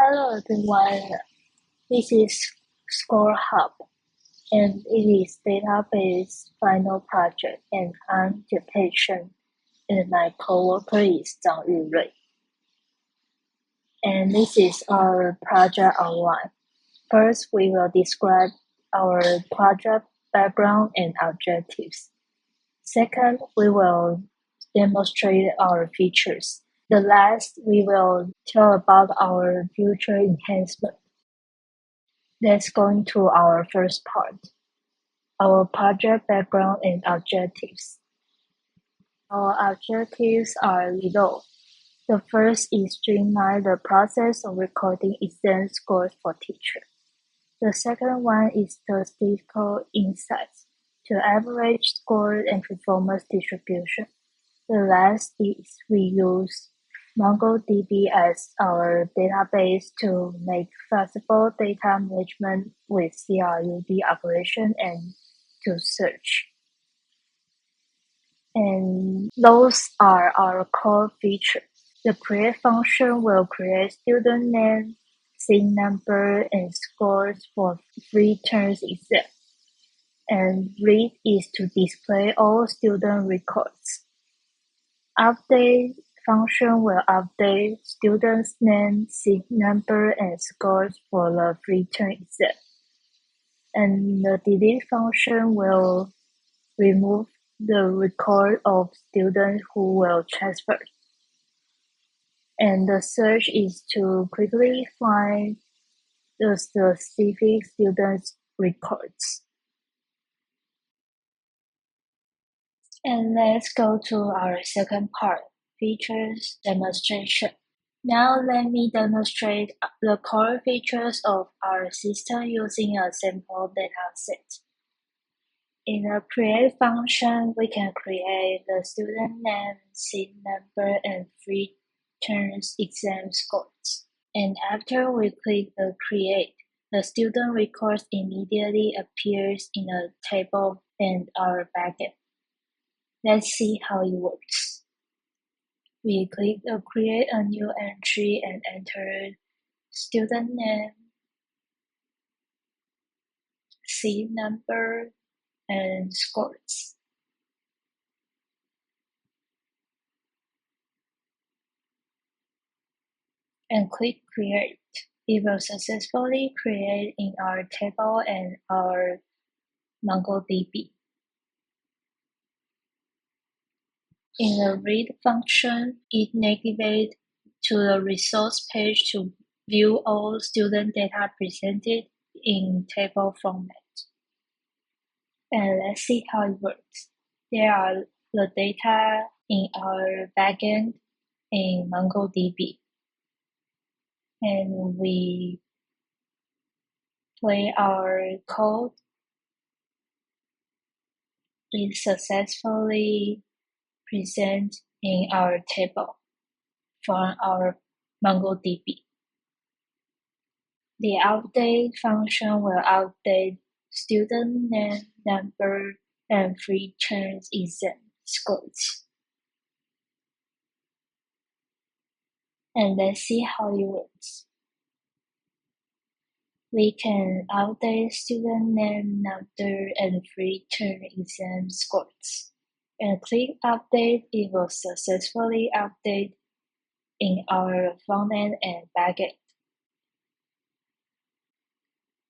Hello everyone, this is ScoreHub and it is database final project and I'm the patient and my coworker is Zhang Yurui. And this is our project outline. First, we will describe our project background and objectives. Second, we will demonstrate our features. The last, we will tell about our future enhancement. Let's go into our first part, our project background and objectives. Our objectives are below. The first is streamline the process of recording exam scores for teachers. The second one is statistical insights to average score and performance distribution. The last is we use MongoDB as our database to make flexible data management with CRUD operation and to search. And those are our core features. The create function will create student name, seat number, and scores for free terms exam. And read is to display all student records. Update function will update students' name, seat number, and scores for the free term exam. And the delete function will remove the record of students who will transfer. And the search is to quickly find the specific students' records. And let's go to our second part, features demonstration. Now let me demonstrate the core features of our system using a sample dataset. In the create function, we can create the student name, seat number, and free terms exam scores. And after we click the create, the student records immediately appears in a table in our backend. Let's see how it works. We click the create a new entry and enter student name, seat number, and scores. And click create. It will successfully create in our table and our MongoDB. In the read function, it navigates to the resource page to view all student data presented in table format. And let's see how it works. There are the data in our backend in MongoDB. And we play our code. It successfully present in our table from our MongoDB. The update function will update student name, number, and free terms exam scores. And let's see how it works. We can update student name, number, and free term exam scores. And click update, it will successfully update in our frontend and backend.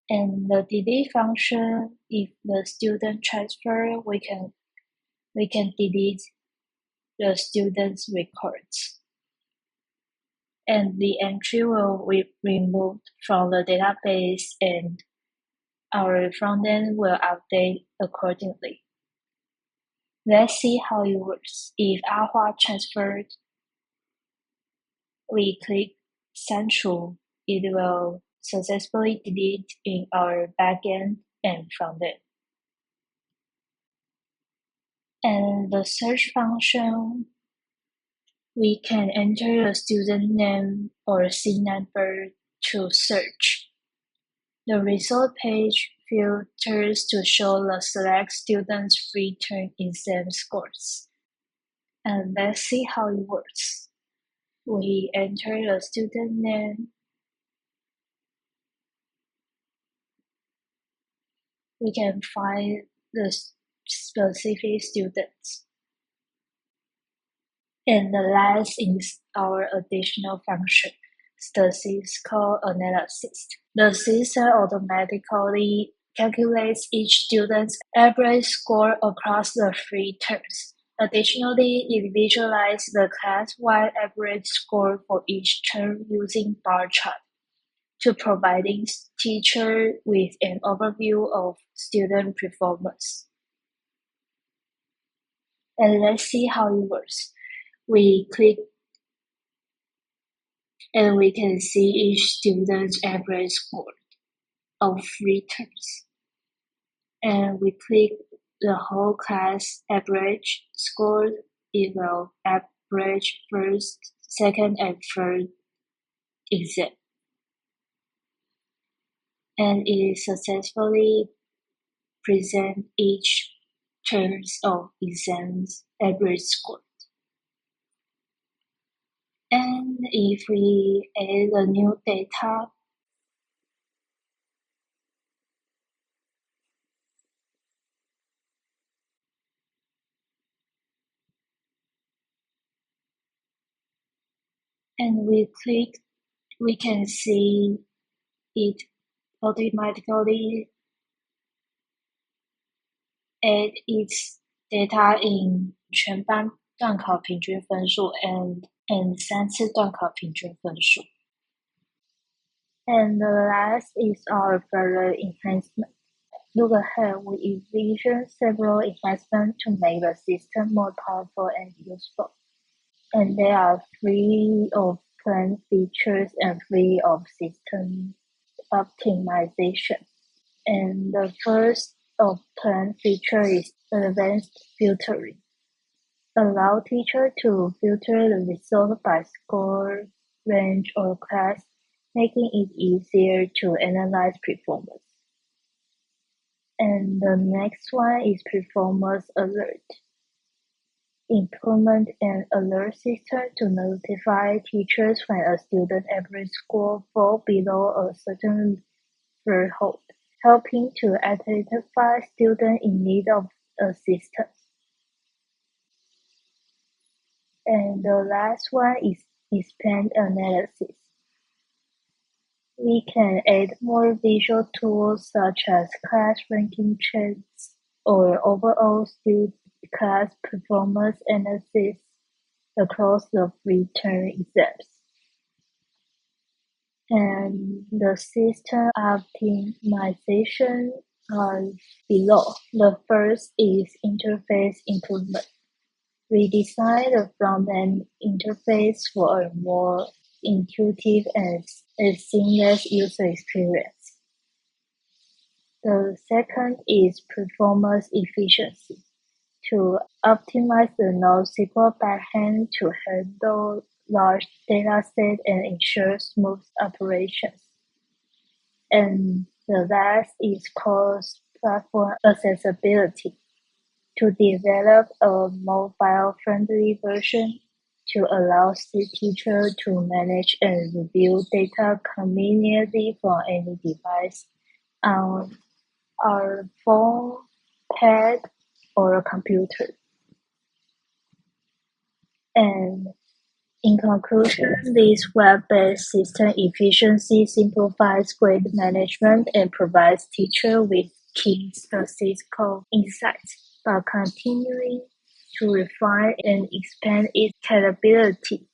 And the delete function, if the student transfer, we can delete the student's records. And the entry will be removed from the database and our frontend will update accordingly. Let's see how it works. If Alpha transferred, we click send true, it will successfully delete in our backend and frontend. And the search function, we can enter a student name or seat number to search. The result page filters to show the select students' free term exam scores. And let's see how it works. We enter the student name we can find the specific students. And the last is our additional function, statistical analysis. The system automatically calculates each student's average score across the 3 terms. Additionally, it visualizes the class-wide average score for each term using bar chart to providing teacher with an overview of student performance. And let's see how it works. We click and we can see each student's average score of 3 terms. And we click the whole class average score, it will average first, second, and third exam. And it successfully present each terms of exams average score. And if we add a new data, and we click, we can see it automatically add its data in 全班段考平均分数 and 3次段考平均分数. And the last is our further enhancement. Look ahead, we envision several enhancements to make the system more powerful and useful. And there are 3 of planned features and 3 of system optimization. And the first of planned feature is advanced filtering. Allow teacher to filter the result by score, range, or class, making it easier to analyze performance. And the next one is performance alert. Implement an alert system to notify teachers when a student average score falls below a certain threshold, helping to identify students in need of assistance. And the last one is expand analysis. We can add more visual tools such as class ranking charts or overall student class performance analysis across the 3 term exams. And the system optimization are below. The first is interface improvement. Redesign the front-end interface for a more intuitive and seamless user experience. The second is performance efficiency. To optimize the NoSQL backend to handle large datasets and ensure smooth operations. And the last is cross-platform accessibility. To develop a mobile-friendly version to allow teachers to manage and review data conveniently from any device on our phone, pad, or a computer. And in conclusion, this web-based system efficiency simplifies grade management and provides teachers with key statistical insights. By continuing to refine and expand its capability,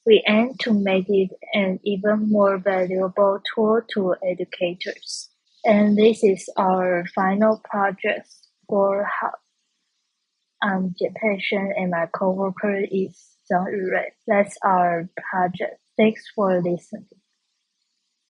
we aim to make it an even more valuable tool to educators. And this is our final project, ScoreHub. I'm Jie Shen and my coworker is Zhang Yurui. That's our project. Thanks for listening.